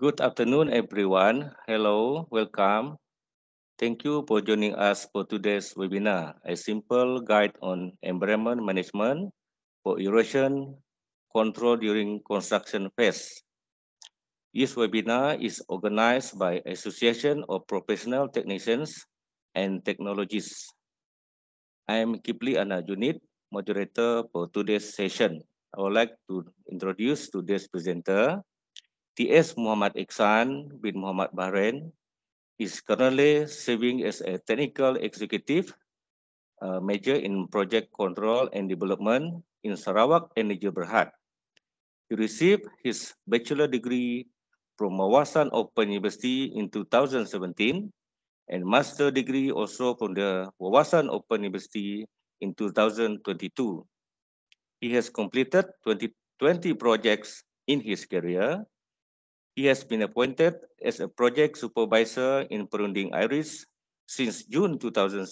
Good afternoon, everyone. Hello, welcome. Thank you for joining us for today's webinar, a simple guide on environment management for erosion control during construction phase. This webinar is organized by Association of Professional Technicians and Technologists. I am Kepli Anak Junit, moderator for today's session. I would like to introduce today's presenter, TS Muhammad Ikhsan bin Muhammad Bahrain, is currently serving as a technical executive major in project control and development in Sarawak Energy Berhad. He received his bachelor degree from Wawasan Open University in 2017 and master degree also from the Wawasan Open University in 2022. He has completed 20 projects in his career. He has been appointed as a project supervisor in Perunding Iris since June 2006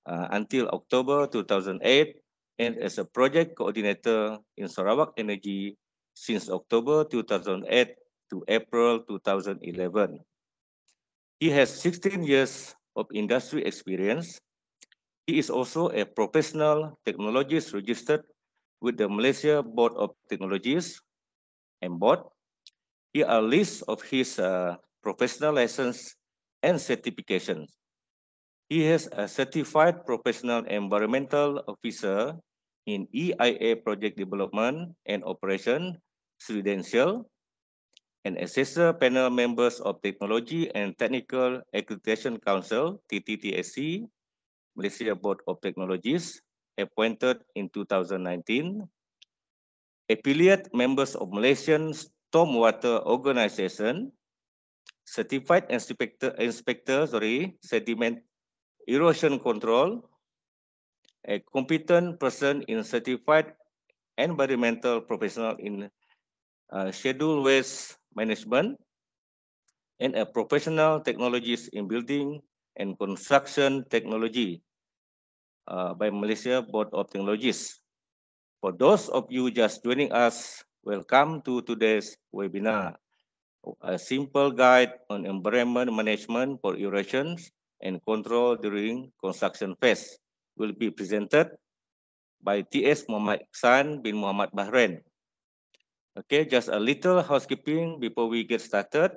until October 2008 and as a project coordinator in Sarawak Energy since October 2008 to April 2011. He has 16 years of industry experience. He is also a professional technologist registered with the Malaysia Board of Technologies and Board. Here are lists of his professional license and certifications. He has a certified professional environmental officer in EIA project development and operation, Credential, and assessor panel members of Technology and Technical Accreditation Council, TTTSC, Malaysia Board of Technologies, appointed in 2019, affiliate members of Malaysian Stormwater Organization, certified inspector, sediment erosion control, a competent person in certified environmental professional in schedule waste management, and a professional technologist in building and construction technology by Malaysia Board of Technologies. For those of you just joining us, welcome to today's webinar, a simple guide on environment management for erosions and control during construction phase will be presented by TS Muhammad Ikhsan bin Muhammad Bahrain. Okay, just a little housekeeping before we get started.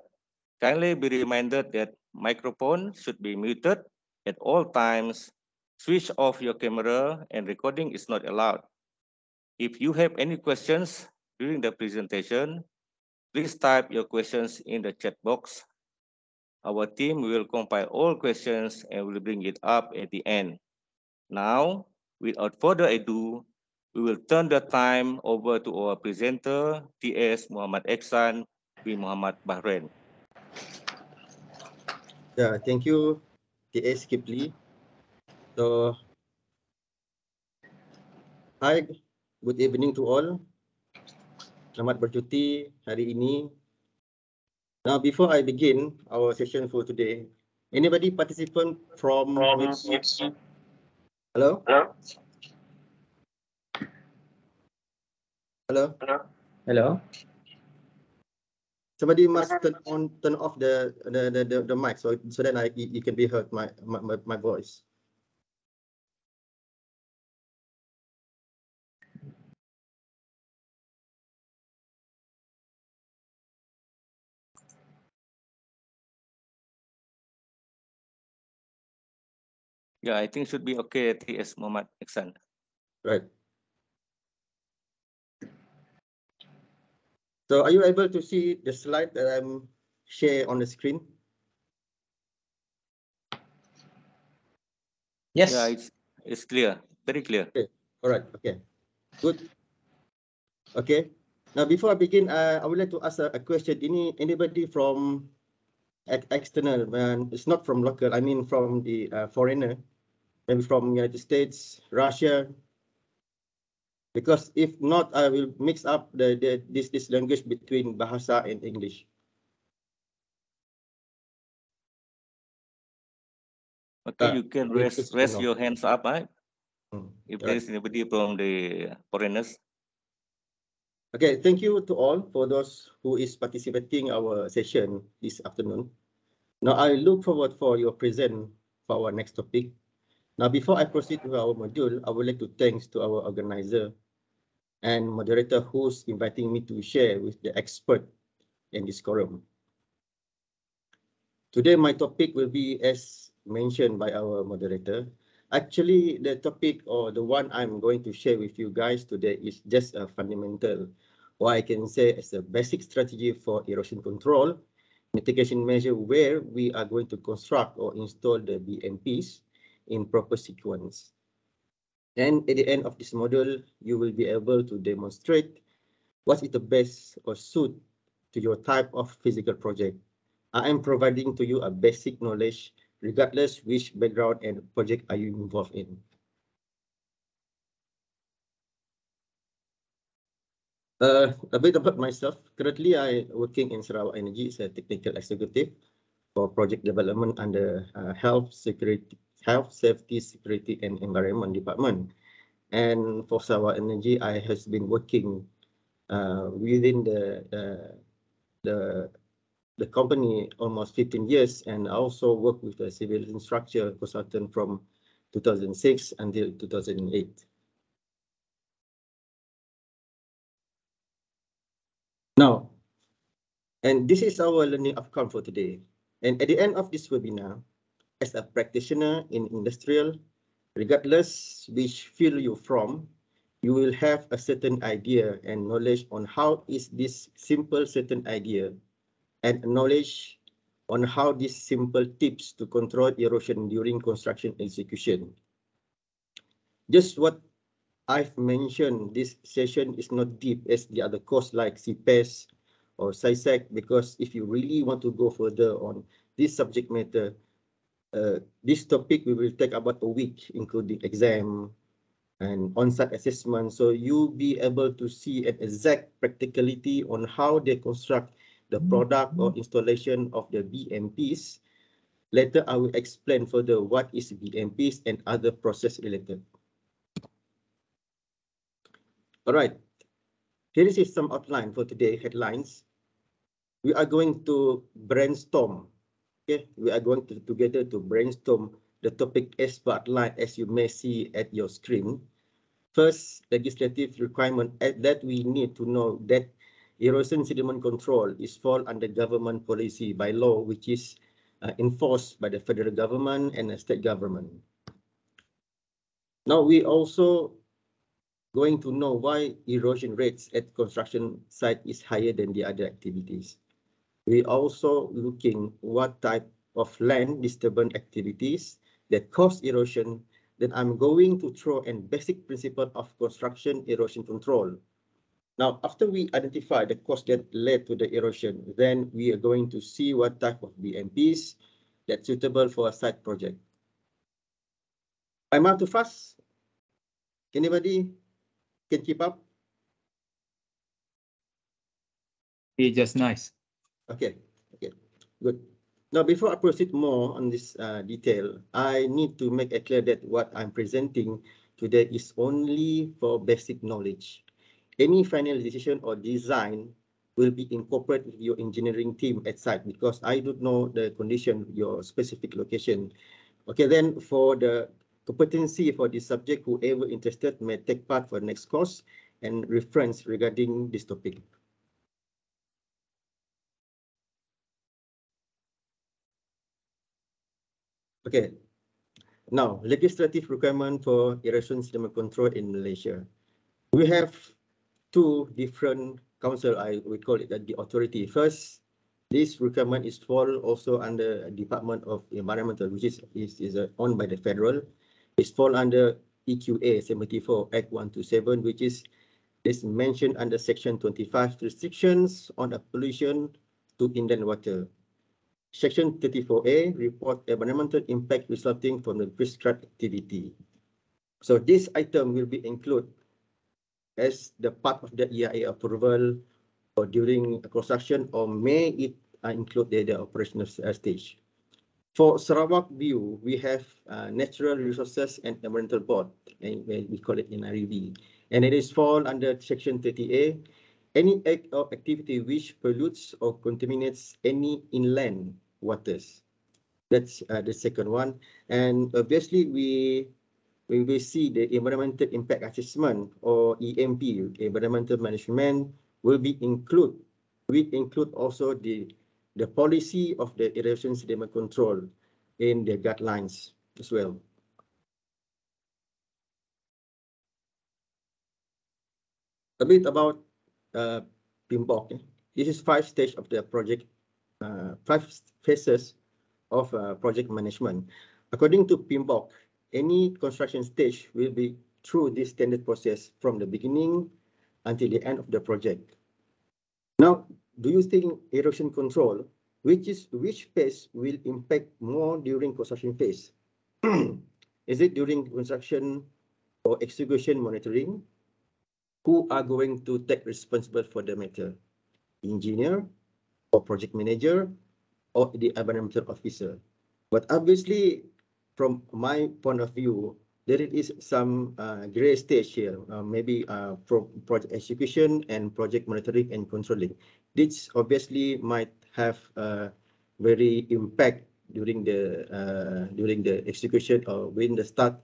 Kindly be reminded that microphone should be muted at all times. Switch off your camera and recording is not allowed. If you have any questions during the presentation, please type your questions in the chat box. Our team will compile all questions and will bring it up at the end. Now, without further ado, we will turn the time over to our presenter, TS Muhammad Ikhsan bin Muhammad Bahrain. Yeah, thank you, TS Kepli. So, hi, good evening to all. Selamat bercuti hari ini. Now, before I begin our session for today, anybody participant from Hello? Hello? Hello. Somebody must turn off the mic so that you can be heard my voice. Yeah, I think should be okay, TS Muhammad Ikhsan. Right. So are you able to see the slide that I'm share on the screen? Yes. Yeah, it's clear, very clear. Okay. All right. Okay. Good. Okay. Now, before I begin, I would like to ask a question. Anybody from external, it's not from local, I mean from the foreigner, maybe from United States, Russia, because if not, I will mix up this language between Bahasa and English. Okay, you can raise your hands up, right? If there is anybody from the foreigners. Okay, thank you to all for those who is participating our session this afternoon. Now, I look forward for your present for our next topic. Now, before I proceed with our module, I would like to thanks to our organizer and moderator who's inviting me to share with the expert in this forum. Today, my topic will be as mentioned by our moderator. Actually, the topic or the one I'm going to share with you guys today is just a fundamental, or I can say as a basic strategy for erosion control, mitigation measure where we are going to construct or install the BMPs in proper sequence. And at the end of this module, you will be able to demonstrate what is the best or suit to your type of physical project. I am providing to you a basic knowledge regardless which background and project are you involved in. A bit about myself. Currently, I working in Sarawak Energy as a technical executive for project development under health, safety, security, and environment department. And for Sarawak Energy, I has been working within the the company almost 15 years, and I also work with a civil structure consultant from 2006 until 2008. Now, and this is our learning outcome for today. And at the end of this webinar, as a practitioner in industrial, regardless which field you're from, you will have a certain idea and knowledge on how is this simple certain idea and knowledge on how these simple tips to control erosion during construction execution. Just what I've mentioned, this session is not deep as the other course like CPES or SciSec, because if you really want to go further on this subject matter, this topic we will take about a week, including exam and on-site assessment. So you'll be able to see an exact practicality on how they construct the product or installation of the BMPs. Later, I will explain further what is BMPs and other process related. All right, here is some outline for today headlines. We are going to brainstorm. Okay, we are going to together to brainstorm the topic as per outline as you may see at your screen. First, legislative requirement that we need to know that erosion sediment control is fall under government policy by law, which is enforced by the federal government and the state government. Now, we also going to know why erosion rates at construction site is higher than the other activities. We also looking what type of land disturbance activities that cause erosion. Then I'm going to throw a basic principle of construction erosion control. Now, after we identify the cause that led to the erosion, then we are going to see what type of BMPs that's suitable for a site project. Am I too fast? Anybody can keep up? It's just nice. Okay, good. Now, before I proceed more on this detail, I need to make it clear that what I'm presenting today is only for basic knowledge. Any final decision or design will be incorporated with your engineering team at site because I don't know the condition, your specific location. Okay, then for the competency for this subject, whoever interested may take part for the next course and reference regarding this topic. Okay, now legislative requirement for erosion sediment control in Malaysia. We have two different council, we call it the authority. First, this requirement is fall also under Department of Environmental, which is owned by the federal. It's fall under EQA 74 Act 127, which is mentioned under Section 25 restrictions on a pollution to inland water. Section 34A, report environmental impact resulting from the prescribed activity. So this item will be included as the part of the EIA approval or during construction, or may it include the operational stage. For Sarawak view, we have Natural Resources and Environmental Board, and we call it NREB, and it is fall under Section 30A. any act or activity which pollutes or contaminates any inland waters. That's the second one. And obviously, we will see the environmental impact assessment, or EMP, environmental management, will include also the policy of the erosion sediment control in the guidelines as well. A bit about PMBOK. This is 5 stages of the project, 5 phases of project management. According to PMBOK, any construction stage will be through this standard process from the beginning until the end of the project. Now, do you think erosion control, which phase will impact more during construction phase? Is it during construction or execution monitoring? Who are going to take responsible for the matter? Engineer or project manager or the environmental officer? But obviously, from my point of view, there is some gray stage here, maybe from project execution and project monitoring and controlling. This obviously might have very impact during the execution or when the start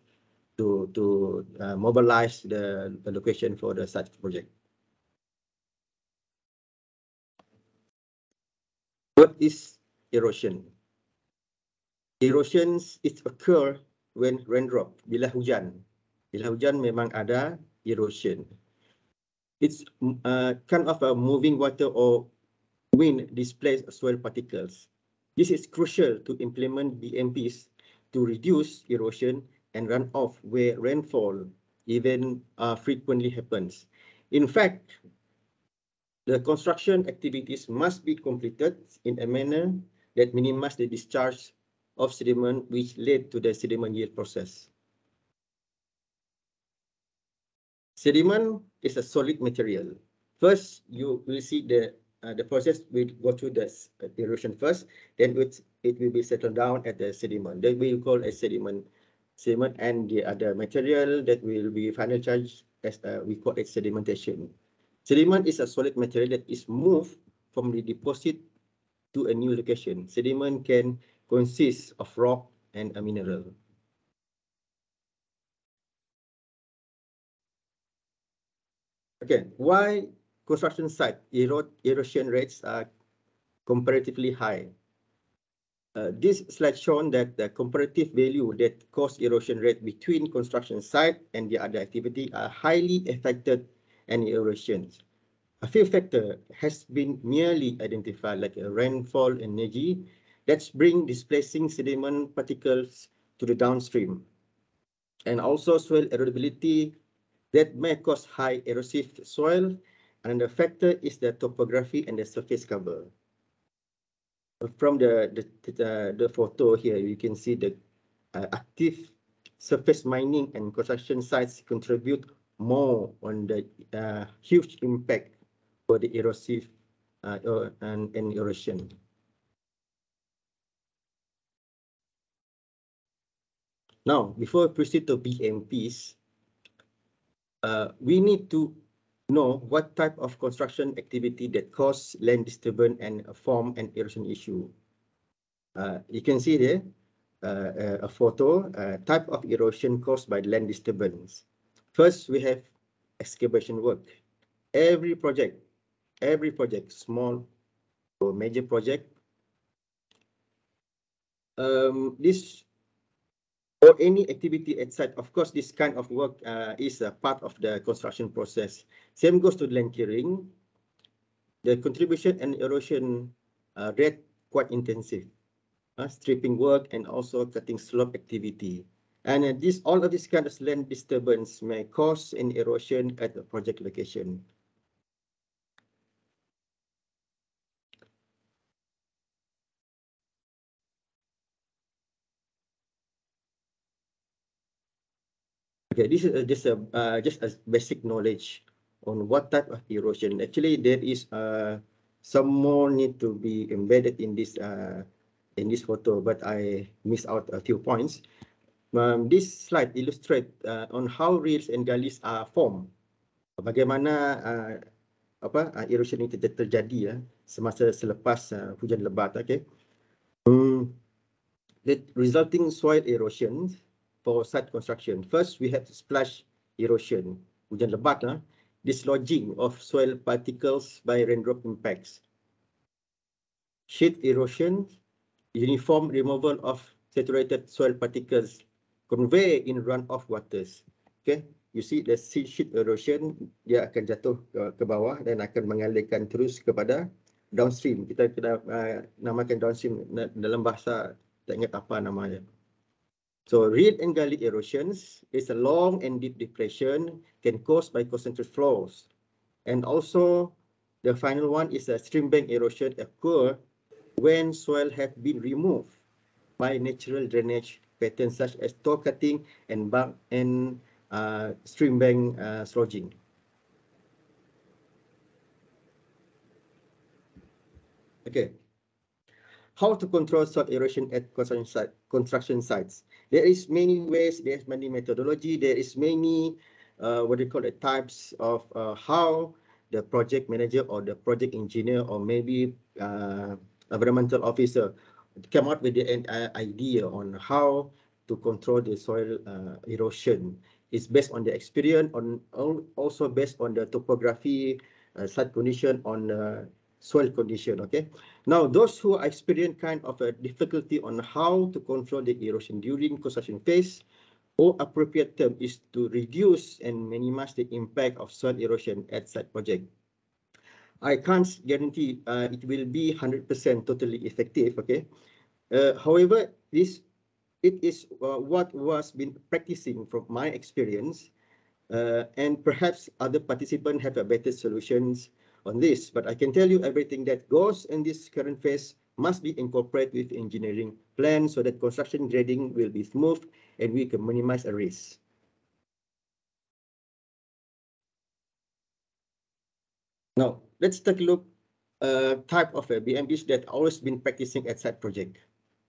to mobilize the location for the such project. What is erosion? Erosion it occur when raindrop, bila hujan. Bila hujan memang ada erosion. It's kind of a moving water or wind displays soil particles. This is crucial to implement BMPs to reduce erosion and runoff where rainfall even frequently happens. In fact, the construction activities must be completed in a manner that minimizes the discharge of sediment which led to the sediment yield process. Sediment is a solid material. First, you will see the process will go through the erosion first, then it will be settled down at the sediment. That we call as sediment, and the other material that will be final charge as we call it sedimentation. Sediment is a solid material that is moved from the deposit to a new location. Sediment can consist of rock and a mineral. Okay, why construction site erosion rates are comparatively high? This slide shown that the comparative value that cause erosion rate between construction site and the other activity are highly affected and erosions. A few factors has been merely identified, like a rainfall energy that's bring displacing sediment particles to the downstream, and also soil erodibility that may cause high erosive soil, and the factor is the topography and the surface cover. From the photo here, you can see the active surface mining and construction sites contribute more on the huge impact for the erosive and erosion. Now, before we proceed to BMPs, we need to know what type of construction activity that cause land disturbance and form an erosion issue. You can see there a photo, type of erosion caused by land disturbance. First, we have excavation work. Every project, small or major project, this or any activity at site, of course, this kind of work is a part of the construction process. Same goes to land clearing. The contribution and erosion rate quite intensive. Stripping work and also cutting slope activity. And all of this kind of land disturbance may cause an erosion at the project location. Okay, this is just a basic knowledge on what type of erosion. Actually, there is some more need to be embedded in this photo, but I missed out a few points. This slide illustrates on how rills and gullies are formed. Bagaimana erosion ini terjadi semasa selepas hujan lebat. Okay. The resulting soil erosion for site construction. First, we have splash erosion, hujan lebat, dislodging of soil particles by raindrop impacts. Sheet erosion, uniform removal of saturated soil particles convey in runoff waters. Okay, you see the sheet erosion, dia akan jatuh ke bawah dan akan mengalirkan terus kepada downstream. Kita namakan downstream dalam bahasa, tak ingat apa namanya. So reed and gully erosions is a long and deep depression can caused by concentrated flows. And also the final one is a stream bank erosion occur when soil have been removed by natural drainage patterns such as toe cutting and stream bank slodging. Okay. How to control soil erosion at construction sites? There is many ways, there is many methodology, there is many types of how the project manager or the project engineer or maybe environmental officer come up with an idea on how to control the soil erosion. It's based on the experience, also based on the topography, site condition, on soil condition. Okay. Now, those who experience kind of a difficulty on how to control the erosion during construction phase, or appropriate term is to reduce and minimize the impact of soil erosion at site project. I can't guarantee it will be 100% totally effective. Okay. However, it is what was been practicing from my experience, and perhaps other participants have a better solutions on this. But I can tell you everything that goes in this current phase must be incorporated with engineering plan so that construction grading will be smooth and we can minimize a risk. Now, let's take a look type of BMPs that always been practicing at site project.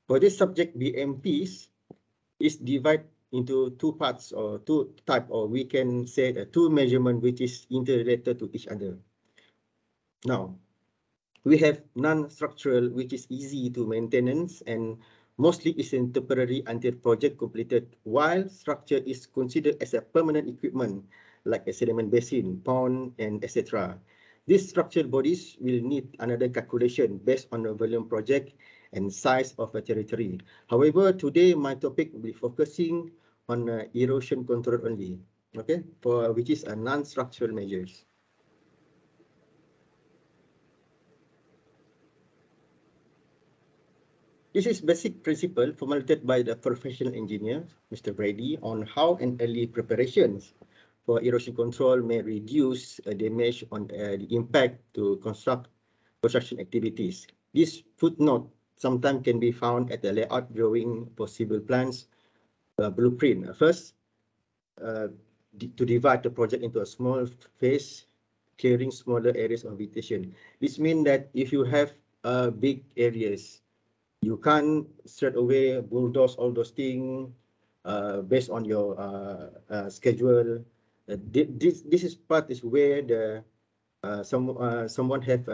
For this subject, BMPs is divided into two parts or two type, or we can say two measurement which is interrelated to each other. Now, we have non-structural, which is easy to maintenance and mostly is in temporary until project completed, while structure is considered as a permanent equipment like a sediment basin, pond, and etc. These structural bodies will need another calculation based on the volume project and size of a territory. However, today my topic will be focusing on erosion control only, okay, for which is a non-structural measures. This is basic principle formulated by the professional engineer, Mr. Brady, on how an early preparations for erosion control may reduce damage on the impact to construction activities. This footnote sometimes can be found at the layout drawing possible plans blueprint. First, to divide the project into a small phase, clearing smaller areas of vegetation. This means that if you have big areas, you can't straight away bulldoze all those things based on your schedule. This is part is where the someone have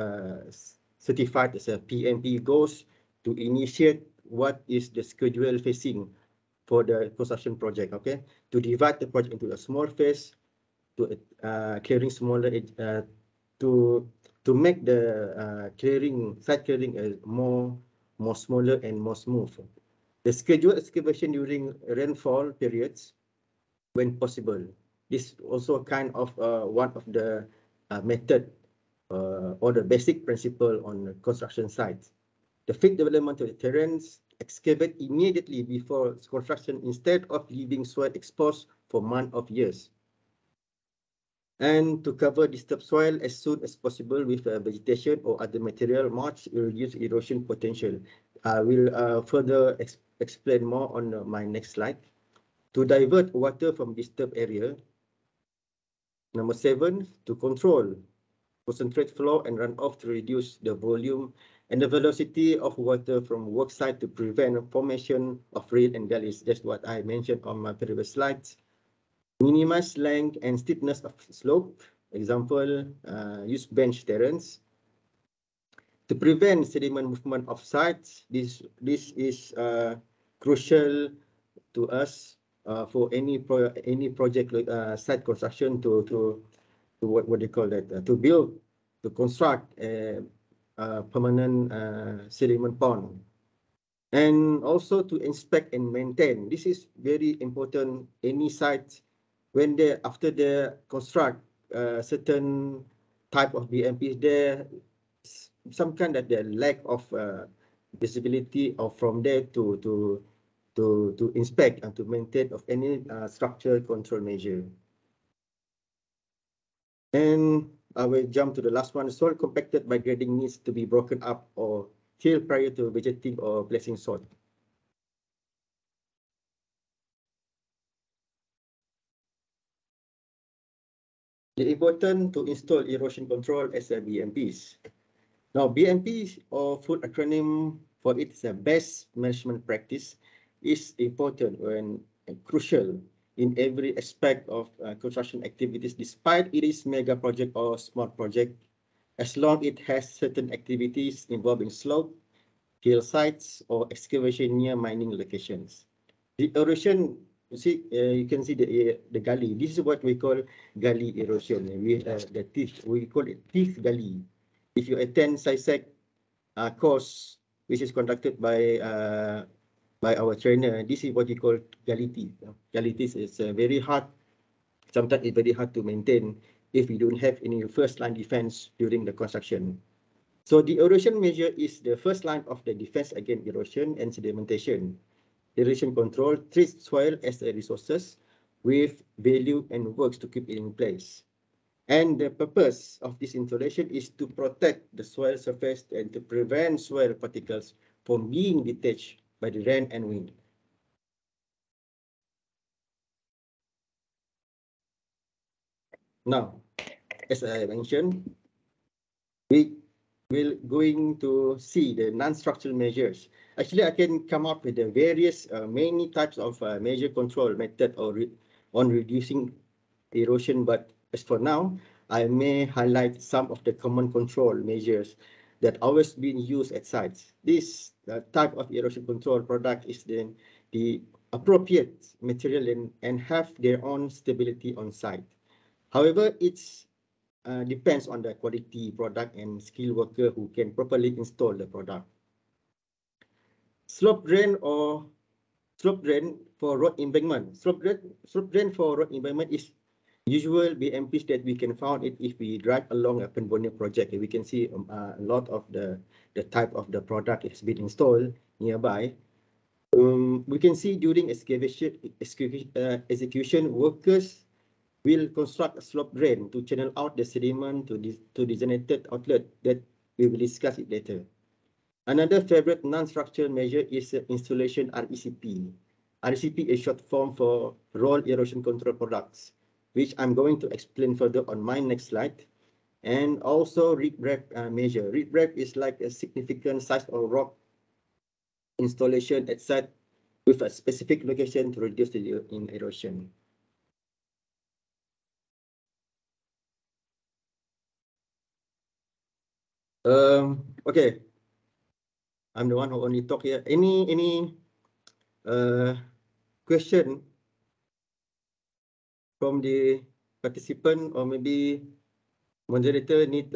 certified as a PMP goes to initiate what is the schedule facing for the construction project. Okay, to divide the project into a small phase, to clearing smaller to make the site clearing more smaller and more smooth. The scheduled excavation during rainfall periods when possible. This also kind of one of the method or the basic principle on construction sites. The fit development of the terrains, excavate immediately before construction instead of leaving soil exposed for months of years. And to cover disturbed soil as soon as possible with vegetation or other material, much reduce erosion potential. I will further explain more on my next slide. To divert water from disturbed area. Number 7, to control concentrate flow and runoff to reduce the volume and the velocity of water from work site to prevent formation of reed and gullies. That's what I mentioned on my previous slides. Minimize length and steepness of slope Example, use bench terrace to prevent sediment movement of sites. This is crucial to us for any project site construction to what they call that to construct a permanent sediment pond, and also to inspect and maintain. This is very important. Any site when after they construct certain type of BMPs, there some kind of the lack of visibility or from there to inspect and to maintain of any structural control measure. And I will jump to the last one. Soil compacted by grading needs to be broken up or tilled prior to vegetating or placing soil. The important to install erosion control as a BMPs. Now, BMP or full acronym for it is a best management practice, is important and crucial in every aspect of construction activities, despite it is mega project or small project, as long it has certain activities involving slope, hill sites, or excavation near mining locations. The erosion, you can see the gully. This is what we call gully erosion. We the teeth. We call it teeth gully. If you attend SciSec course, which is conducted by our trainer, this is what you call gully teeth. Gully teeth is very hard. Sometimes it's very hard to maintain if you don't have any first line defense during the construction. So the erosion measure is the first line of the defense against erosion and sedimentation. Erosion control treats soil as a resources with value and works to keep it in place. And the purpose of this installation is to protect the soil surface and to prevent soil particles from being detached by the rain and wind. Now, as I mentioned, we will going to see the non-structural measures. Actually, I can come up with the various many types of measure control method on reducing erosion, but as for now, I may highlight some of the common control measures that always been used at sites. This type of erosion control product is the appropriate material and have their own stability on site. However, it's depends on the quality product and skilled worker who can properly install the product. Slope drain for road embankment. Slope drain for road embankment is usual BMPs that we can find it if we drive along a Pembonia project. We can see a lot of the type of the product has been installed nearby. We can see during execution, workers will construct a slope drain to channel out the sediment to designated outlet that we will discuss it later. Another favorite non-structural measure is installation RECP. RECP is short form for roll erosion control products, which I'm going to explain further on my next slide. And also riprap measure. Riprap is like a significant size of rock installation at site with a specific location to reduce the erosion. Okay, I'm the one who only talk here. Any question from the participant, or maybe moderator need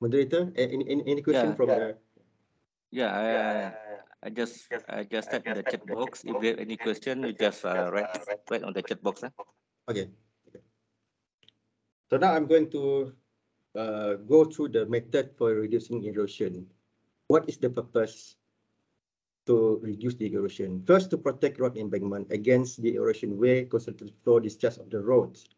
moderator? Any question from the? Yeah, I just type in the chat box. If you have any question, you just write on the chat box. Okay. So now I'm going to go through the method for reducing erosion. What is the purpose to reduce the erosion? First, to protect road embankment against the erosion where concentrated flow discharge of the roads.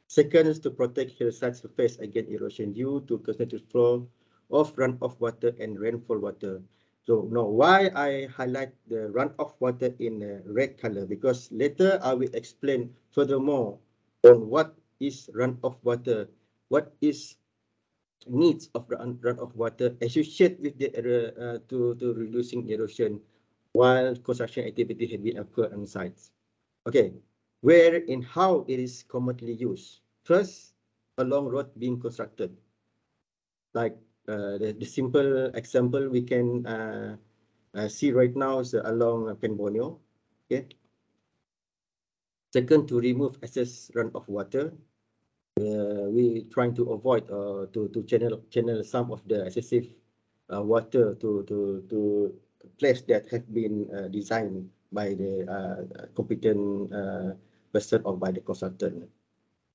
Second is to protect hillside surface against erosion due to concentrated flow of runoff water and rainfall water. So now why I highlight the runoff water in red color? Because later I will explain furthermore on what is runoff water, what is needs of the runoff water associated with the to reducing erosion while construction activity had been occurred on sites. Okay, where and how it is commonly used. First, along road being constructed. Like the simple example we can see right now is along Penbonio. Okay. Second, to remove excess run of water. We trying to avoid to channel some of the excessive water to place that have been designed by the competent person or by the consultant.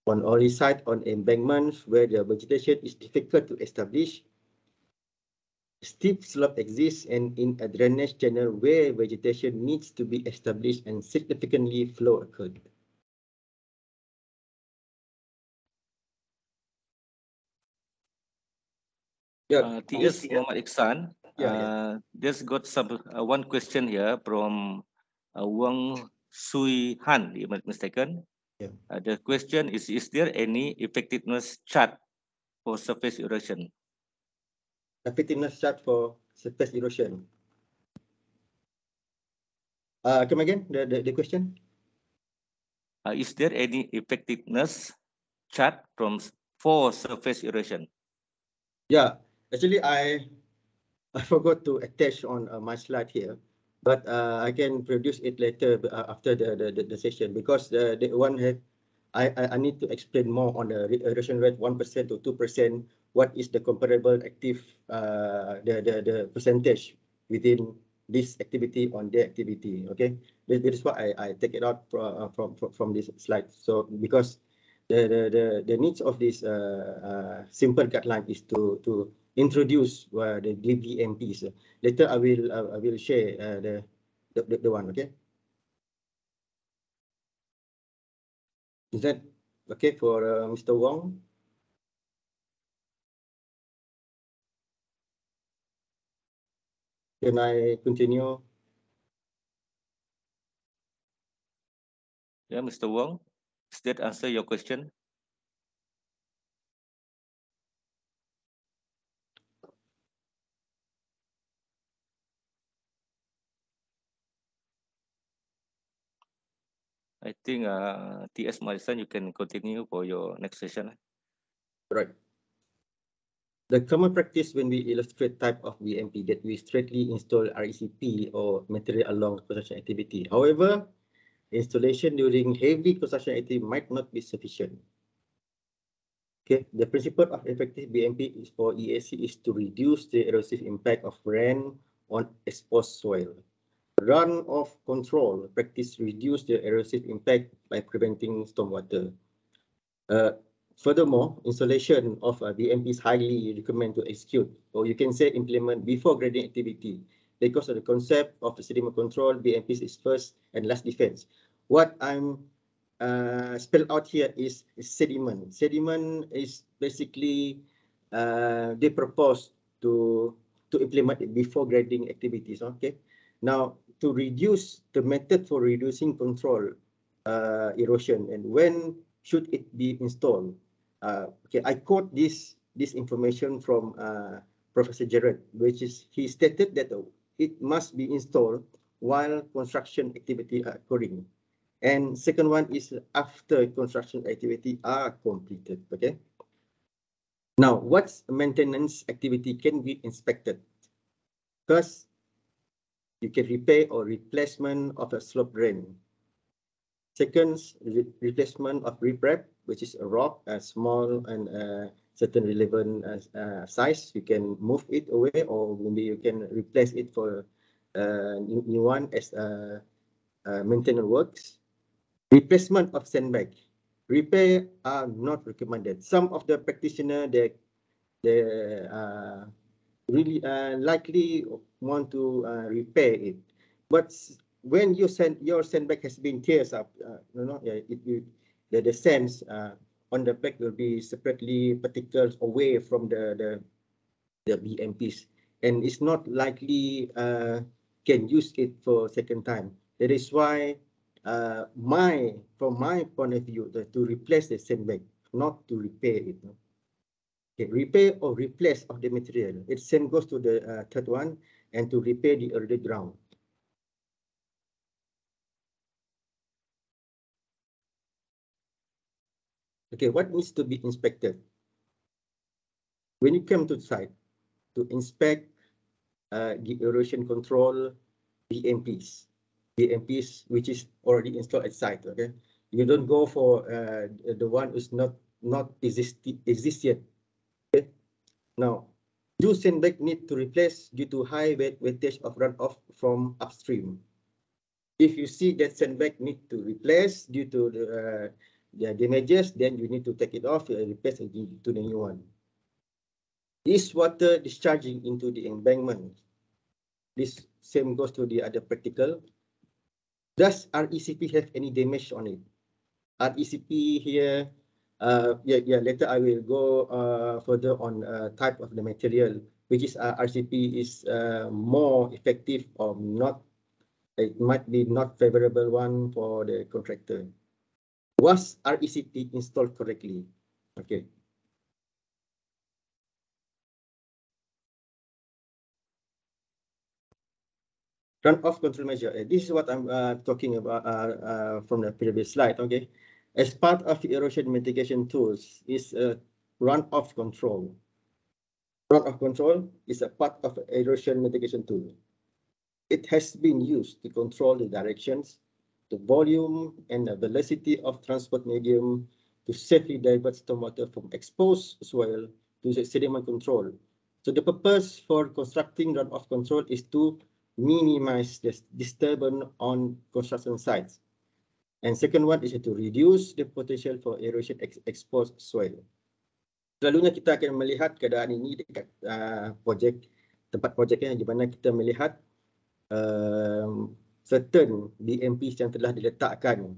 On only side on embankments where the vegetation is difficult to establish, steep slope exists, and in a drainage channel where vegetation needs to be established and significantly flow occurred. Yeah, TS Mohammad Ikhsan. yeah. Just got some one question here from Wang Sui Han, if I'm not mistaken. Yeah. The question is there any effectiveness chart for surface erosion? Effectiveness chart for surface erosion. Come again, the question? Is there any effectiveness chart for surface erosion? Yeah, actually, I forgot to attach on my slide here, but I can produce it later after the session, because the one had I need to explain more on the erosion rate 1% to 2%. What is the comparable active the percentage within this activity on the activity? Okay, that is why I take it out from this slide. So because the needs of this simple guideline is to introduce the DBMPs. Later I will share the one. Okay, is that okay for Mr. Wong? Can I continue? Yeah, Mr. Wong, does that answer your question? I think TS Marisan, you can continue for your next session. Right. The common practice when we illustrate type of BMP that we straightly install RECP or material along construction activity. However, installation during heavy construction activity might not be sufficient. Okay, the principle of effective BMP is for EAC is to reduce the erosive impact of rain on exposed soil. Runoff control practice reduce the erosive impact by preventing stormwater. Furthermore, installation of BMP is highly recommended to execute, or you can say implement before grading activity, because of the concept of sediment control. BMP is first and last defense. What I'm spelled out here is sediment. Sediment is basically they propose to implement it before grading activities. Okay, now to reduce the method for reducing control erosion and when should it be installed. Okay, I quote this information from Professor Gerard, which is he stated that it must be installed while construction activity are occurring. And second one is after construction activity are completed. Okay. Now, what maintenance activity can be inspected? First, you can repair or replacement of a slope drain. Second, replacement of riprap, which is a rock, a small and certain relevant size. You can move it away, or maybe you can replace it for new one as maintenance works. Replacement of sandbag. Repair are not recommended. Some of the practitioners they really likely want to repair it, but when you your sandbag has been tears up, the sands on the back will be separately particles away from the BMPs, and it's not likely can use it for second time. That is why from my point of view, to replace the sandbag, not to repair it. No? Okay, repair or replace of the material. It same goes to the third one, and to repair the eroded ground. Okay, what needs to be inspected? When you come to the site to inspect the erosion control BMPs, which is already installed at site. Okay, you don't go for the one who's not exist yet. Okay, now do sandbag need to replace due to high weightage of runoff from upstream? If you see that sandbag need to replace due to the damages, then you need to take it off and replace it to the new one. Is water discharging into the embankment? This same goes to the other practical. Does RECP have any damage on it? RECP here, later I will go further on type of the material, which is RCP is more effective or not. It might be not favorable one for the contractor. Was RECP installed correctly? Okay. Runoff control measure. This is what I'm talking about from the previous slide. Okay, as part of the erosion mitigation tools is runoff control. Runoff control is a part of erosion mitigation tool. It has been used to control the directions, the volume, and the velocity of transport medium to safely divert stormwater from exposed soil to the sediment control. So the purpose for constructing runoff control is to minimize the disturbance on construction sites. And second one is to reduce the potential for erosion exposed soil. Selalunya kita akan melihat keadaan ini dekat tempat projeknya, di mana kita melihat certain BMPs yang telah diletakkan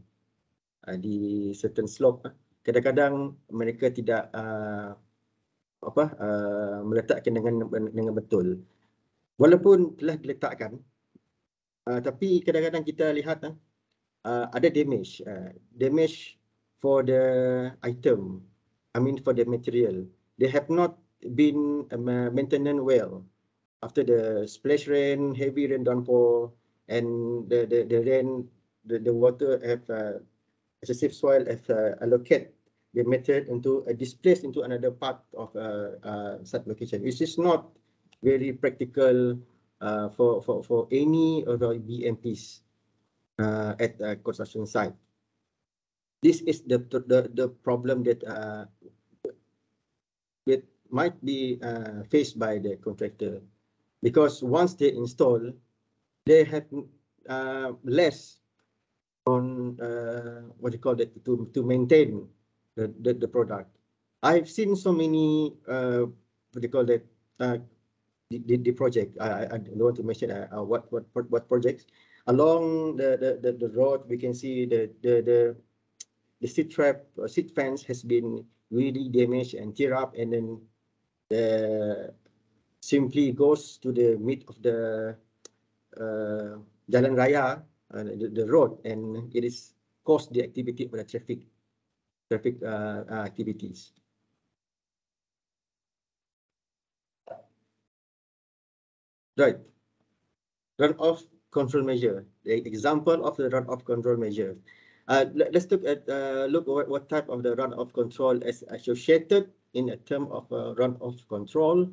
di certain slope. Kadang-kadang mereka tidak meletakkan dengan betul. Walaupun telah diletakkan, tapi kadang-kadang kita lihat ada damage for the item, for the material. They have not been maintained well after the splash rain, heavy rain downpour, and the rain, the water have excessive soil have allocate the material into displaced into another part of such location, which is not very practical for any of the BMPs at a construction site. This is the problem that might be faced by the contractor, because once they install, they have less on to maintain the product. I've seen so many the project. I don't want to mention what projects. Along the road, we can see the seat trap or seat fence has been really damaged and tear up, and then simply goes to the mid of the Jalan Raya, the road, and it is caused the activity of the traffic activities. Right. Runoff control measure. The example of the runoff control measure. Let's look at what type of the runoff control is associated in a term of runoff control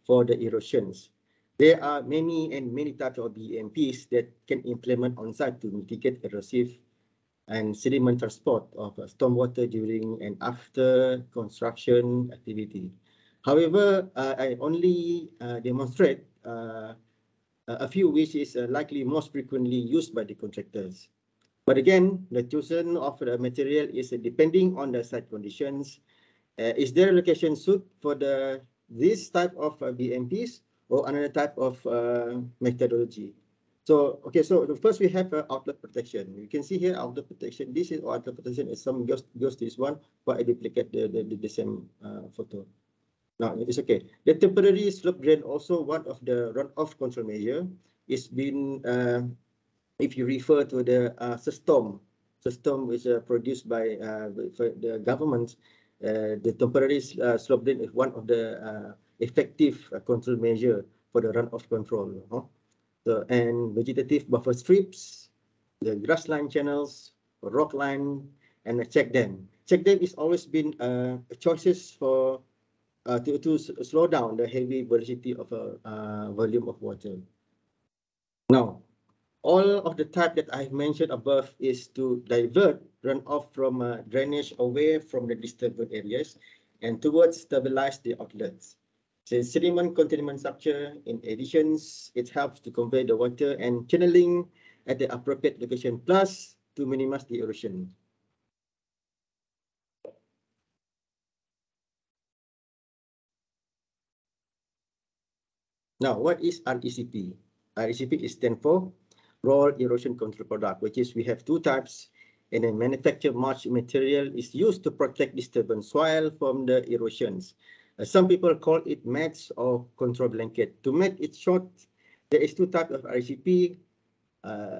for the erosions. There are many types of BMPs that can implement on site to mitigate erosive and sediment transport of stormwater during and after construction activity. However, I only demonstrate a few which is likely most frequently used by the contractors. But again, the chosen of the material is depending on the site conditions. Is there a location suit for this type of BMPs or another type of methodology? So, okay, so first we have outlet protection. You can see here outlet protection. This is outlet protection. Some goes to this one, but I duplicate the same photo. Now it's okay. The temporary slope drain also one of the runoff control measure is been if you refer to the system which produced by the government, the temporary slope drain is one of the effective control measure for the runoff control. So, and vegetative buffer strips, the grassland channels, rock line, and a check dam. check dam is always been choices for to slow down the heavy velocity of a volume of water. Now, all of the type that I've mentioned above is to divert runoff from drainage away from the disturbed areas and towards stabilize the outlets. So sediment containment structure, in addition, it helps to convey the water and channeling at the appropriate location, plus to minimize the erosion. Now, what is RECP? RECP is stand for Raw Erosion Control Product, which is we have two types, and a manufactured mulch material is used to protect disturbance soil from the erosions. Some people call it mats or control blanket. To make it short, there is two types of RECP.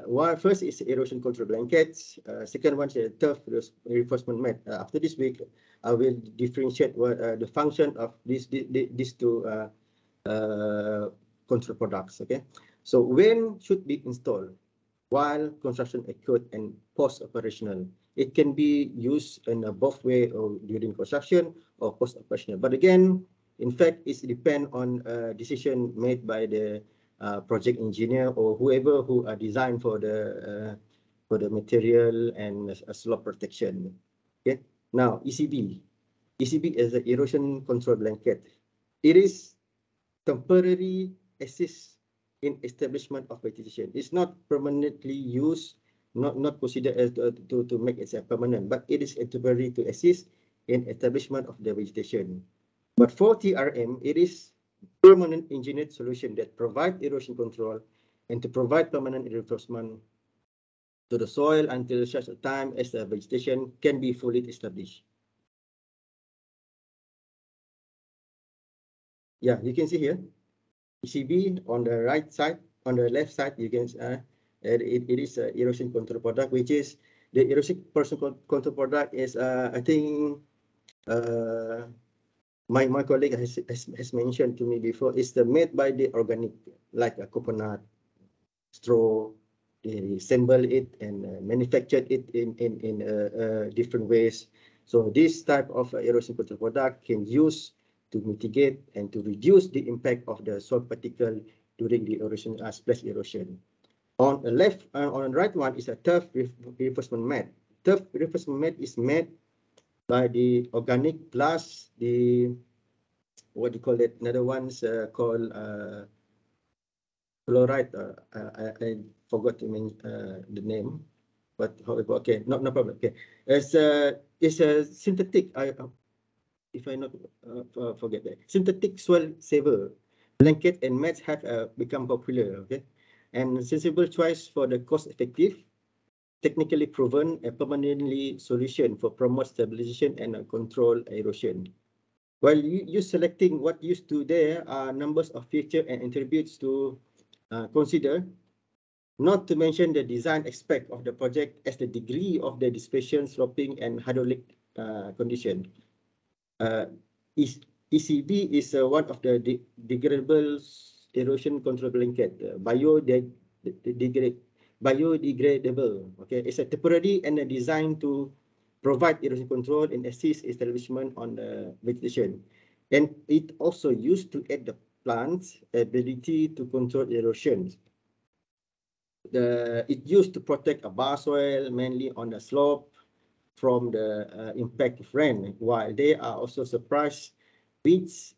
One first is erosion control blankets. Second one is turf reinforcement mat. After this week, I will differentiate what the function of these two control products. Okay, so when should be installed? While construction occurred and post-operational, it can be used in both way or during construction or post-operational. But again, in fact, it depends on a decision made by the project engineer or whoever who are designed for the material and slope protection. Okay. Now ECB is the erosion control blanket. It is temporary assist in establishment of vegetation. It's not permanently used, not considered as to make it permanent, but it is temporary to assist in establishment of the vegetation. But for TRM, it is permanent engineered solution that provide erosion control and to provide permanent reinforcement to the soil until such a time as the vegetation can be fully established. Yeah, you can see here, ECB on the right side, on the left side, you can it is a erosion control product, which is the erosion control product is I think my colleague has mentioned to me before, is the made by the organic, like a coconut, straw. They assemble it and manufacture it in different ways. So this type of erosion control product can use to mitigate and to reduce the impact of the soil particle during the erosion, splash erosion. On the left, on the right one is a turf reinforcement mat. Turf reinforcement mat is made by the organic plus the, what do you call it? Another one's called chloride. I forgot to mention the name, but however, okay, no problem. Okay, it's a synthetic. If I not forget that, synthetic soil saver blanket and mats have become popular. Okay, and sensible choice for the cost-effective, technically proven, and permanently solution for promote stabilization and control erosion. While you selecting what used to there are numbers of features and attributes to consider, not to mention the design aspect of the project as the degree of the dispersion, sloping, and hydraulic condition. ECB is one of the degradable erosion control blanket, biodegradable. Okay, it's a temporary and a designed to provide erosion control and assist establishment on the vegetation, and it also used to aid the plant's ability to control erosion. It used to protect a bar soil mainly on the slope from the impact of rain, while they are also suppress weeds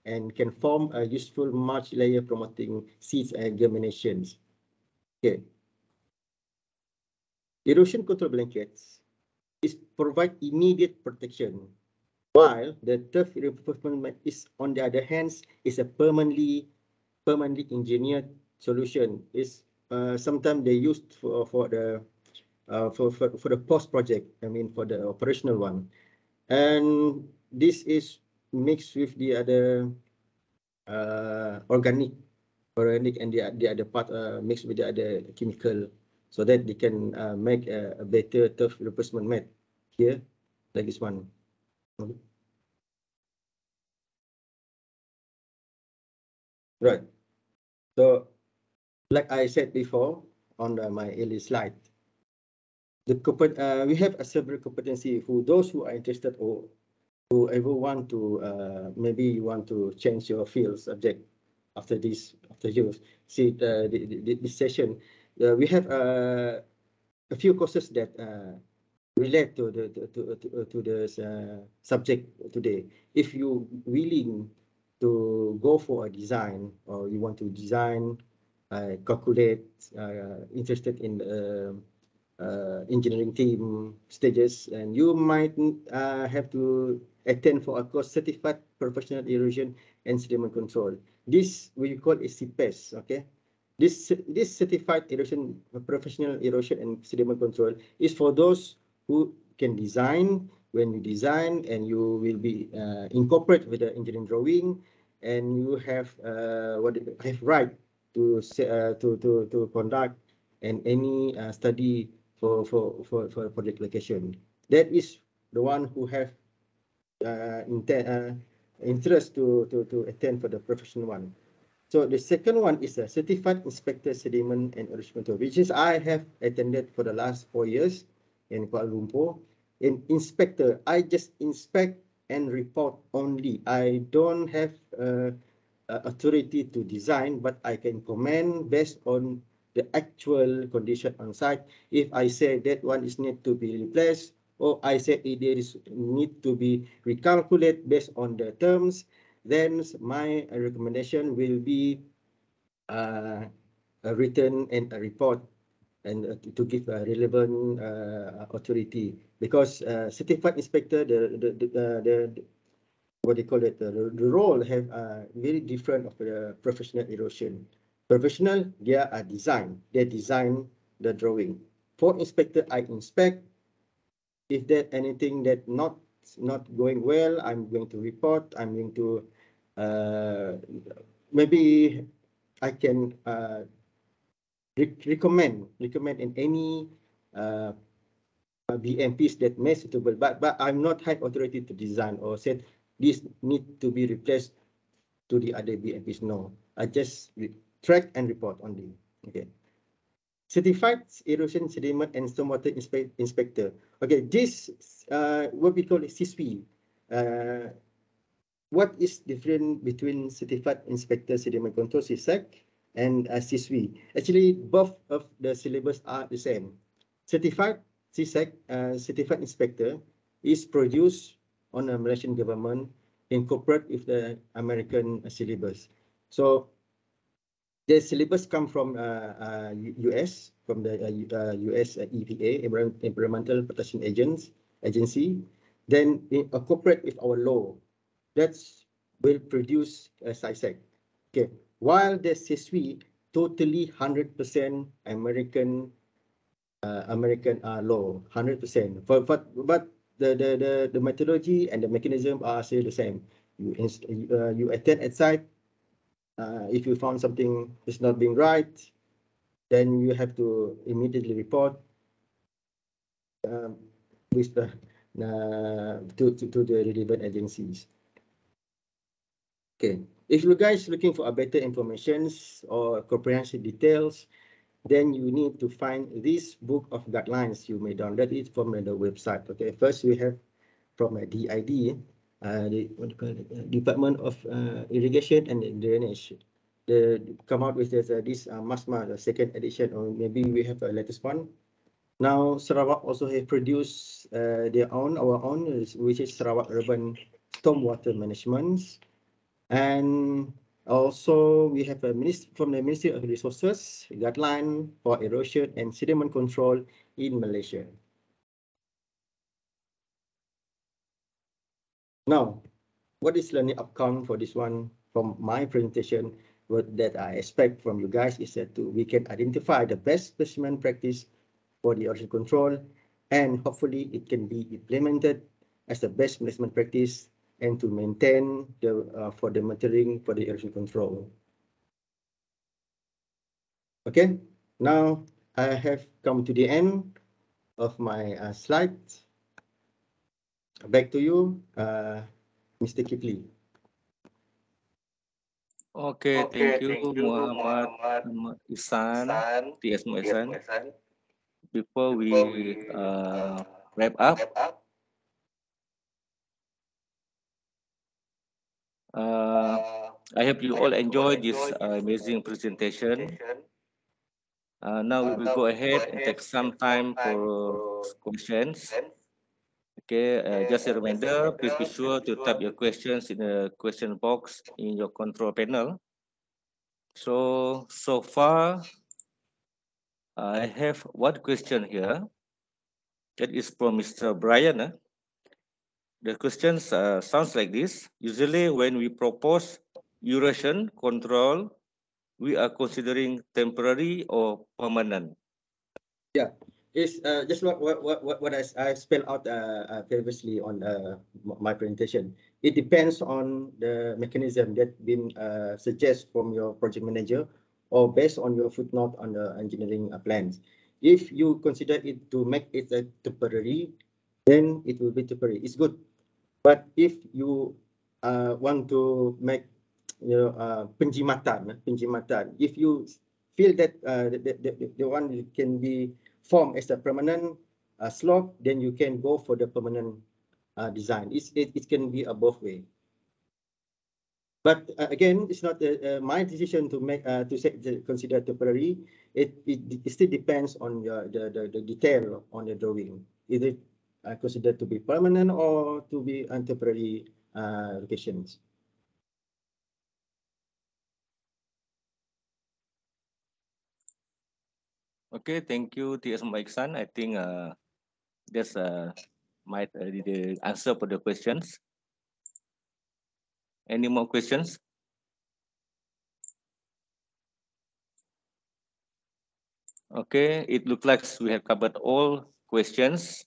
and can form a useful mulch layer promoting seeds and germinations. Okay. Erosion control blankets provide immediate protection, while the turf reinforcement is, on the other hand, is a permanently engineered solution. Is sometimes they used for the post project. I mean for the operational one, and this is mixed with the other organic and the other part mixed with the other chemical, so that they can make a better turf replacement mat here, like this one. Right. So, like I said before on my early slide, we have a several competency for those who are interested or whoever want to maybe you want to change your field subject after you see this session. We have a few courses that relate to the subject today. If you willing to go for a design or you want to design, calculate, interested in engineering team stages, and you might have to attend for a course certified professional erosion and sediment control. This we call a CPES. Okay, this certified erosion professional erosion and sediment control is for those who can design. When you design and you will be incorporate with the engineering drawing, and you have have right to conduct and any study for project location. That is the one who have interest to attend for the professional one. So the second one is a certified inspector sediment and erosion control, which is I have attended for the last 4 years in Kuala Lumpur. In inspector, I just inspect and report only. I don't have authority to design, but I can comment based on the actual condition on site. If I say that one is need to be replaced, or I say it is need to be recalculated based on the terms, then my recommendation will be a written and a report and to give a relevant authority, because certified inspector, the what they call it, the role have very different of the professional erosion. Professional, they are design. They design the drawing. For inspector, I inspect. If there anything that not going well, I'm going to report. I'm going to maybe I can recommend in any BMPs that may suitable, but I'm not high authority to design or said this need to be replaced to the other BMPs. No, I just track and report only. Okay. Certified erosion, sediment, and stormwater inspector. Okay, this what we call CISWI. What is different between certified inspector sediment control (CSEC) and CISWI? Actually, both of the syllabus are the same. Certified CSEC, certified inspector, is produced on a Malaysian government incorporate with the American syllabus. So the syllabus come from US, from the US EPA, Environmental Protection Agency. Then incorporate with our law. That's will produce a CISEC. Okay. While the CISWI totally 100% American law, 100%. But the methodology and the mechanism are still the same. You attend at site. If you found something is not being right, then you have to immediately report with the to the relevant agencies. Okay, if you guys looking for a better information or comprehensive details, then you need to find this book of guidelines. You may download it from the website. Okay, first we have from a DID, the Department of Irrigation and Drainage. Come out with this MASMA, the second edition, or maybe we have a latest one. Now Sarawak also have produced our own, which is Sarawak Urban Stormwater Management. And also we have a from the Ministry of Resources guideline for erosion and sediment control in Malaysia. Now, what is learning outcome for this one from my presentation? What that I expect from you guys is that we can identify the best specimen practice for the erosion control, and hopefully it can be implemented as the best management practice and to maintain the for the monitoring for the erosion control. Okay, now I have come to the end of my slides. Back to you, Mr. Kepli. Okay, thank you, Muhammad, Ikhsan, TS Ikhsan. before we wrap up, I hope you all enjoy this amazing presentation. Now we will go ahead and take some time for questions. Okay, just a reminder, please be sure to type your questions in the question box in your control panel. So far, I have one question here. That is from Mr. Brian. The question sounds like this. Usually when we propose erosion control, we are considering temporary or permanent. Yeah, it's just what I spelled out previously on my presentation. It depends on the mechanism that been suggested from your project manager or based on your footnote on the engineering plans. If you consider it to make it a temporary, then it will be temporary. It's good. But if you want to make penjimatan, if you feel that the one can be formed as a permanent slope, then you can go for the permanent design. It can be a both way. But again, it's not my decision to make to consider temporary. It still depends on the detail on the drawing. Is it considered to be permanent or to be temporary locations? Okay, thank you, T.S. Ikhsan. I think that's might the answer for the questions. Any more questions? Okay, it looks like we have covered all questions.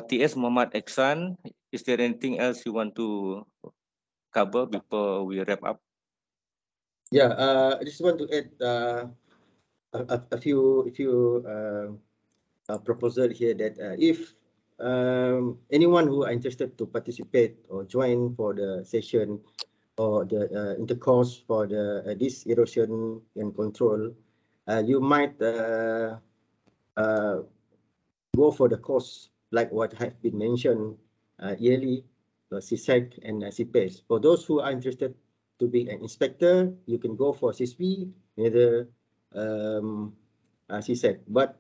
T.S. Mohammad Ikhsan, is there anything else you want to cover before we wrap up? Yeah, I just want to add a few proposal here that if anyone who are interested to participate or join for the session or the intercourse for the this erosion and control, you might go for the course like what have been mentioned yearly, CSEC and CPES. For those who are interested to be an inspector, you can go for CSP, either CSEC. But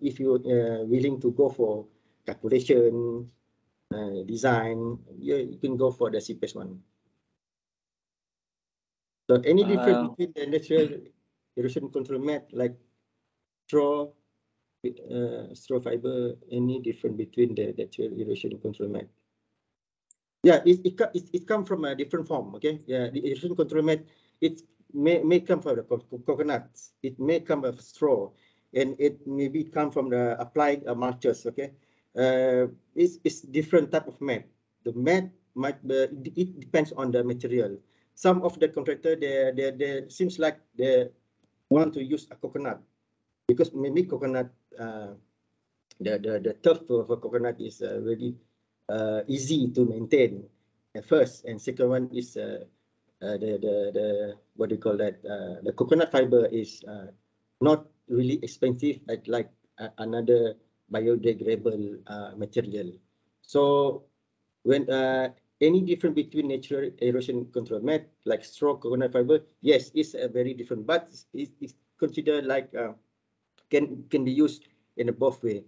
if you're willing to go for calculation, design, you can go for the CPES one. So any difference between the natural erosion control mat like straw fiber, any different between the natural erosion control mat? Yeah, it come from a different form. Okay, yeah, the erosion control mat, it may come from the coconuts, it may come from straw, and it maybe come from the applied mulches. Okay, it's different type of mat. The mat might it depends on the material. Some of the contractor they seems like they want to use a coconut because maybe coconut the turf of a coconut is really easy to maintain at first, and second one is the what do you call that, the coconut fiber is not really expensive like another biodegradable material. So when any difference between natural erosion control mat like straw coconut fiber, yes, it's very different, but it's considered like can be used in a both way.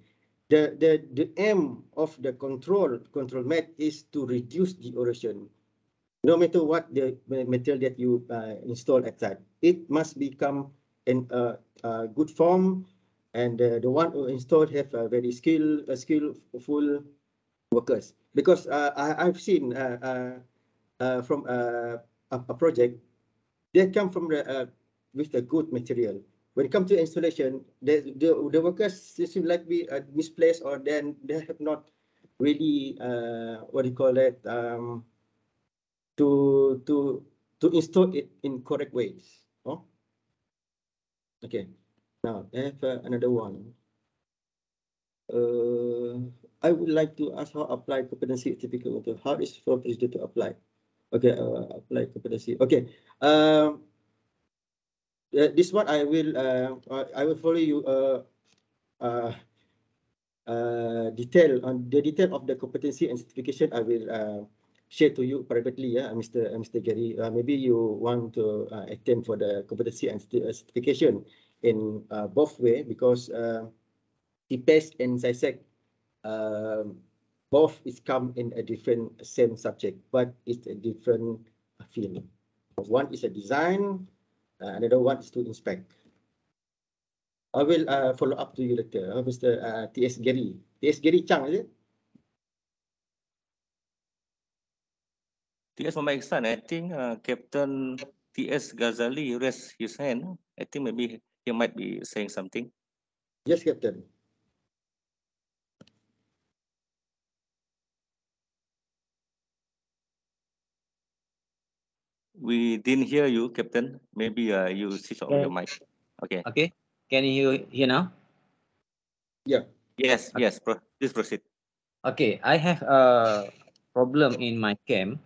The aim of the control mat is to reduce the erosion. No matter what the material that you install at site, it must become in a good form, and the one who installed have a very skillful workers. Because I've seen from a project, they come from the with a good material. When it comes to installation, the workers seem like be misplaced, or then they have not really what do you call it, to install it in correct ways. Oh, okay. Now I have another one. I would like to ask how apply competency certificate method. How is for procedure to apply? Okay, apply competency. Okay. This one I will follow you uh, detail on the detail of the competency and certification, I will share to you privately, Mr. Gary. Maybe you want to attend for the competency and certification in both way, because TPES and SISEC both is come in a different same subject, but it's a different field. One is a design, another one is to inspect. I will follow up to you later, Mr. T.S. Gary. T.S. Gary Chang, is it? T.S. Mohammad Ikhsan, I think Captain T.S. Ghazali raised his hand. I think maybe he might be saying something. Yes, Captain. We didn't hear you, Captain. Maybe you switch off your mic. Okay. Okay. Can you hear now? Yeah. Yes, yes. Please proceed. Okay. I have a problem in my camp.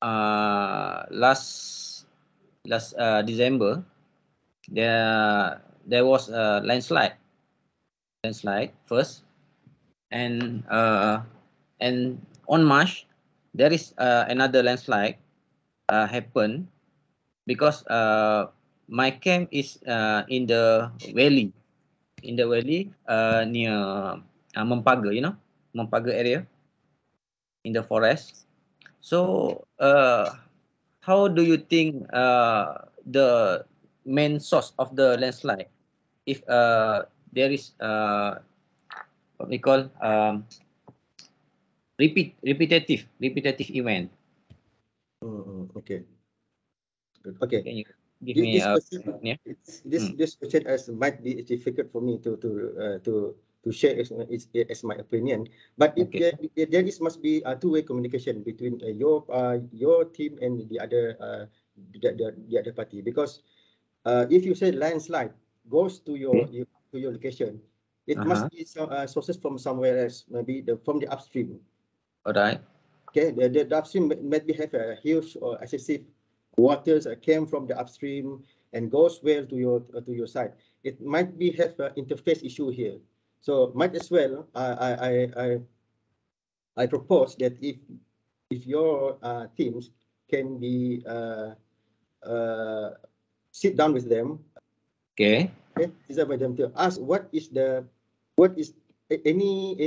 Last December, there was a landslide first, and on March there is another landslide happen, because my camp is in the valley near Mempaga, Mempaga area in the forest. So how do you think the main source of the landslide, if there is what we call repetitive event? Okay. Good. Okay. Can you give me This a question, this question might be difficult for me to share as my opinion. But Okay. there must be a two-way communication between your team and the other party, because if you say landslide goes to your location, it must be some sources from somewhere else, maybe from the upstream. All right. Okay, the upstream maybe have a huge or excessive waters came from the upstream and goes well to your side. It might be have an interface issue here, so might as well I propose that if your teams can be sit down with them, Okay. sit down with them to ask what is any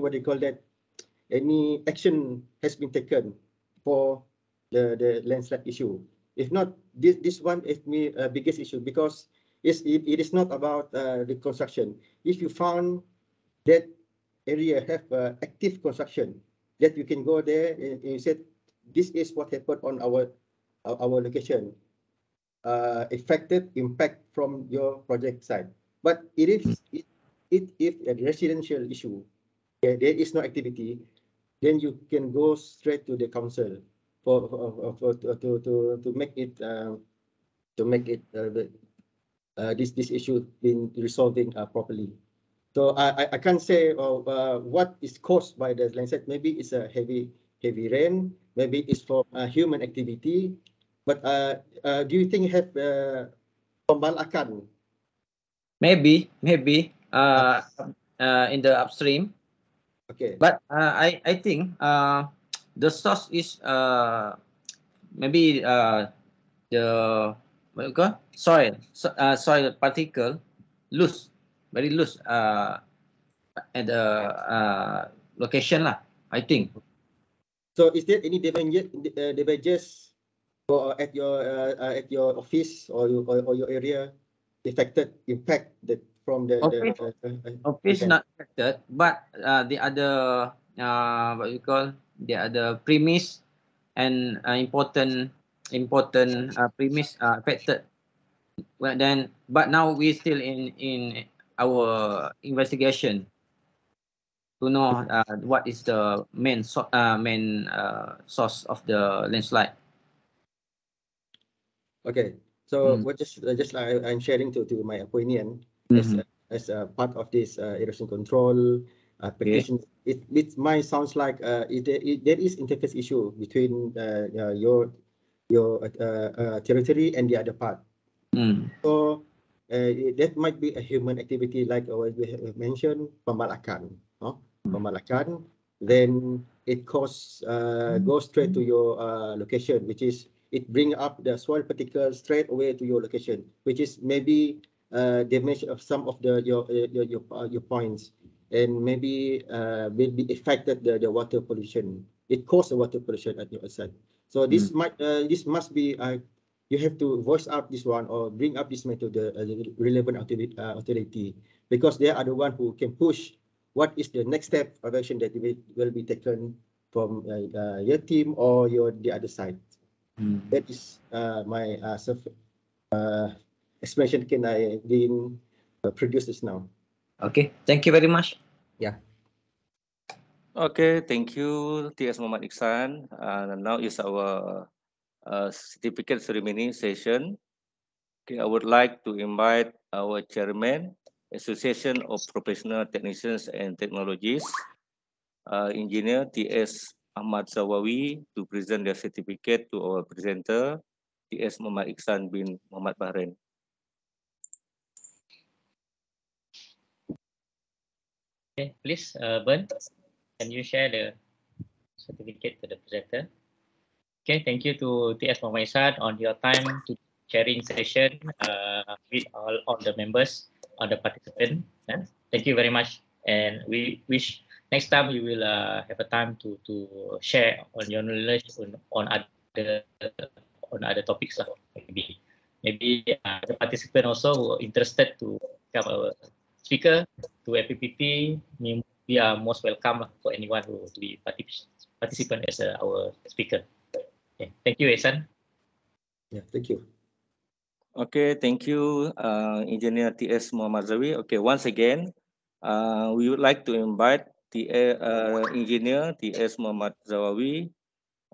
what do you call that, any action has been taken for the landslide issue. If not, this one is my biggest issue, because it is not about the construction. If you found that area have active construction, that you can go there and you said this is what happened on our location, affected impact from your project side. But if a residential issue, there is no activity, then you can go straight to the council to make it this issue been resolving properly. So I can't say what is caused by the landslide. Maybe it's a heavy rain. Maybe it's from human activity. But do you think have pembalakan? Maybe in the upstream. Okay. But I think the source is maybe the what you call soil particle loose, very loose at the location lah, I think. So is there any damages at your office or your area impact that from the Office event? not affected, but the other what you call the other premise and important premise affected. Well, then, but now we still in our investigation to know what is the main source of the landslide. Okay, so what just I'm sharing to my opinion as a part of this erosion control application. It might sounds like there is interface issue between your territory and the other part. So that might be a human activity like we have mentioned, pembalakan. Pembalakan, then it goes straight to your location, which is it bring up the soil particles straight away to your location, which is maybe damage of some of your points, and maybe will be affected the water pollution. It causes the water pollution at your site. So this must be you have to voice out this one or bring up this matter to the relevant authority, because they are the one who can push what is the next step of action that will be taken from your team or the other side. That is my explanation can I being produced this now. Okay, thank you very much. Yeah. Okay, thank you, TS Muhammad Ikhsan. Now is our certificate ceremony session. Okay, I would like to invite our chairman, Association of Professional Technicians and Technologists, Engineer TS Ahmad Zawawi, to present their certificate to our presenter, TS Muhammad Ikhsan bin Muhammad Bahrain. Okay, please, Ben, can you share the certificate to the presenter? Okay, thank you to TS Muhammad Ikhsan on your time to sharing session with all the members, all the participants. Thank you very much, and we wish next time you will have a time to share on your knowledge on other topics maybe the participant also who are interested to become a speaker to APTT. We are most welcome for anyone who to be participant as our speaker. Okay. Thank you, Ikhsan. Yeah, thank you. Okay, thank you, Engineer TS Muhammad Zawi. Okay, once again, we would like to invite the Engineer TS Muhammad Zawawi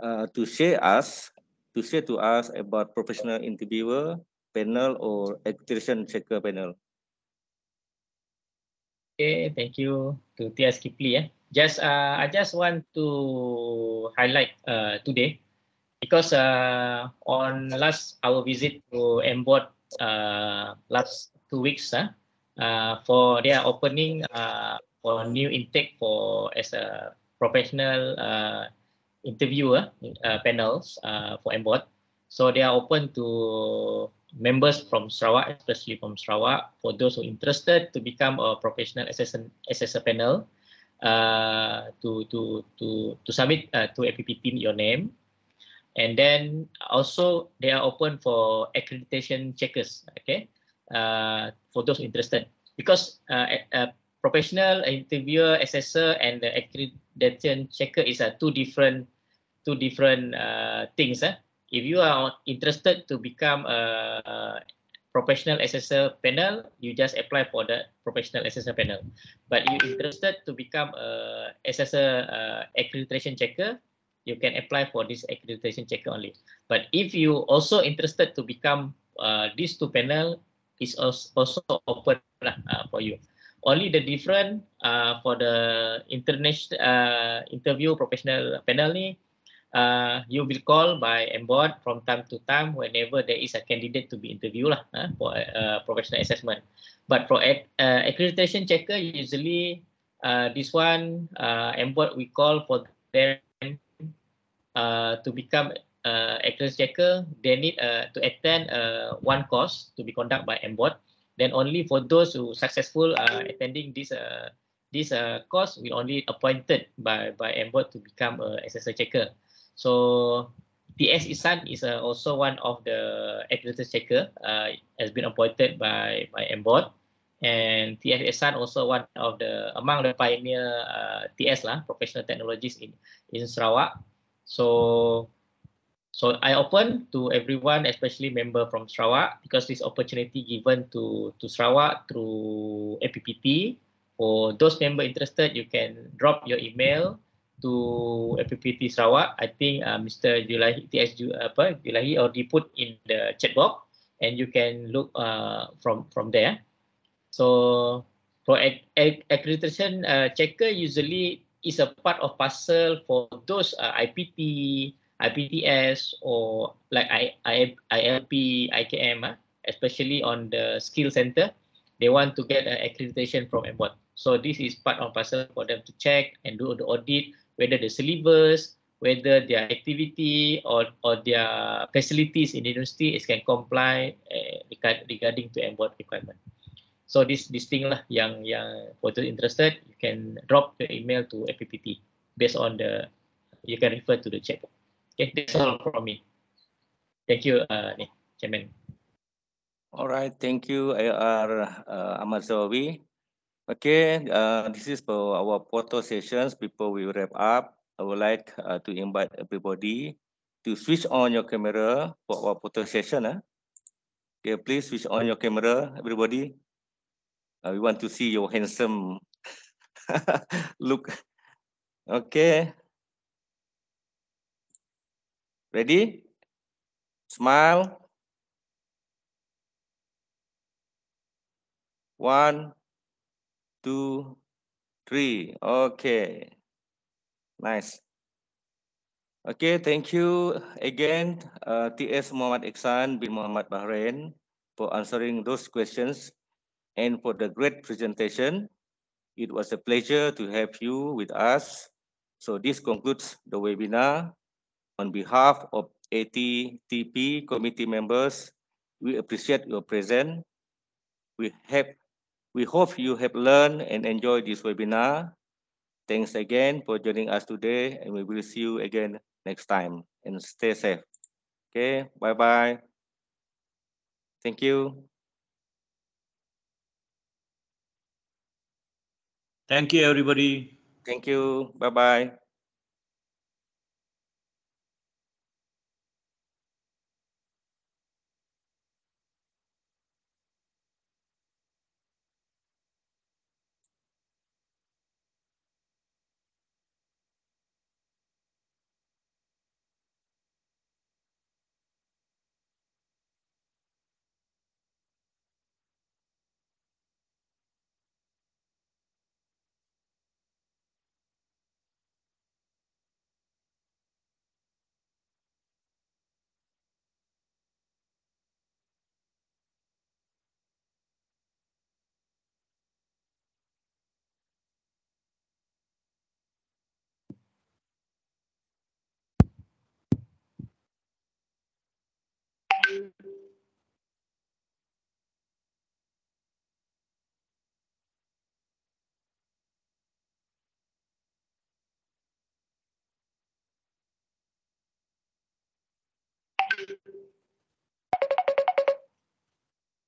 to share to us about professional interviewer panel or accreditation checker panel. Okay, thank you to TS Kepli. I just want to highlight today, because on our visit to Mbot last 2 weeks, for their opening for new intake as a professional interviewer panels for Mbot. So they are open to members from Sarawak, especially from Sarawak, for those who are interested to become a professional assessor panel, to submit to APTT your name. And then also they are open for accreditation checkers, okay, for those interested, because professional interviewer, assessor, and the accreditation checker is two different things. If you are interested to become a professional assessor panel, you just apply for the professional assessor panel. But you interested to become a assessor accreditation checker, you can apply for this accreditation checker only. But if you also interested to become these two panel, is also open for you. Only the different for the international interview professional panel ni, you will call by Mbot from time to time whenever there is a candidate to be interviewed for professional assessment. But for accreditation checker, usually this one Mbot we call for them to become accreditation checker. They need to attend one course to be conducted by Mbot. Then only for those who successful attending this course will only appointed by Mbot to become a assessor checker. So TS Ikhsan is also one of the accredited checker, has been appointed by Mbot, and TS Ikhsan also one of among the pioneer TS professional technologists in Sarawak. So I open to everyone, especially member from Sarawak, because this opportunity given to Sarawak through APTT. For those member interested, you can drop your email to APTT Sarawak. I think Mr. Julahi, TS Julahi already put in the chat box, and you can look from there. So for accreditation checker, usually is a part of parcel for those IPT, IPTS, or like ILP, IKM. especially on the skill center. They want to get an accreditation from MWOT. So this is part of parcel for them to check and do the audit, whether the syllabus, whether their activity or their facilities in the university is can comply regarding to MWOT requirement. So this thing lah yang for those interested, you can drop the email to APTT based on the, you can refer to the chat. Okay, that's all from me. Thank you, Chairman. All right, thank you, AR Ahmad Zawawi. Okay, this is for our photo sessions. Before we wrap up, I would like to invite everybody to switch on your camera for our photo session. Okay, please switch on your camera, everybody. We want to see your handsome look. Okay. Ready? Smile. 1, 2, 3. Okay. Nice. Okay, thank you again, TS Muhammad Ikhsan bin Muhammad Bahrain, for answering those questions and for the great presentation. It was a pleasure to have you with us. So this concludes the webinar. On behalf of ATTP committee members, we appreciate your presence. We hope you have learned and enjoyed this webinar. Thanks again for joining us today, and we will see you again next time. And stay safe. Okay, bye-bye. Thank you. Thank you, everybody. Thank you. Bye-bye.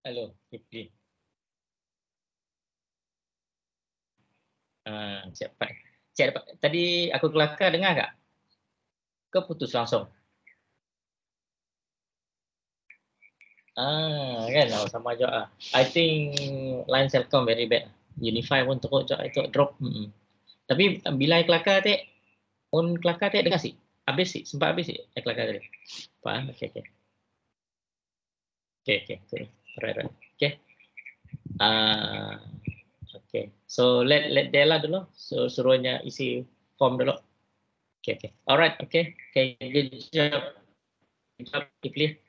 Hello, Kepli. Cepat. Tadi aku kelakar dengar tak? Ke putus langsung? Kan? Sama je lah. I think line Celcom very bad. Unify pun teruk je itu drop. Tapi bila I kelakar tu, on kelakar tu dengar sih. Habis sih, sempat habis sih kelakar tadi. Faham? Okay. Cool. Right. Okay. Okay. So let Della dulu. So suruhnya isi form dulu. Okay. Alright. Okay. Good job. Kepli.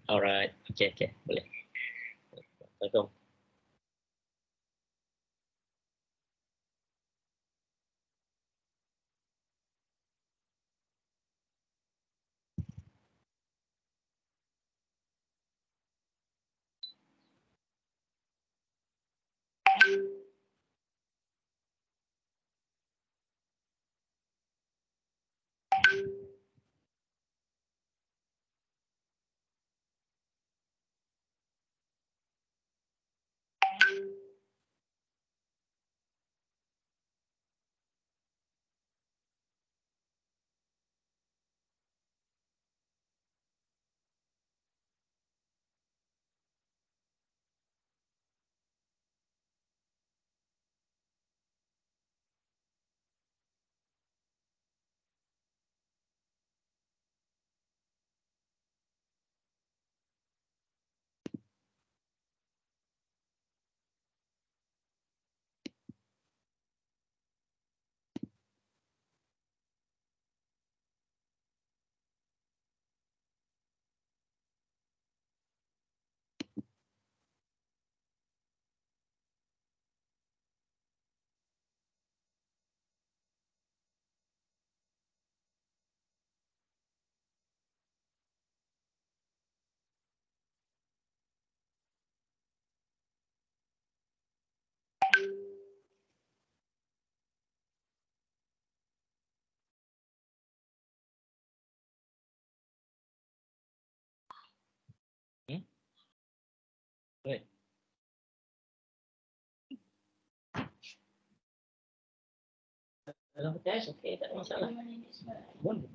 Alright. Okay. Boleh. Welcome. Dalam PTS, okey, tak ada masalah. Boleh.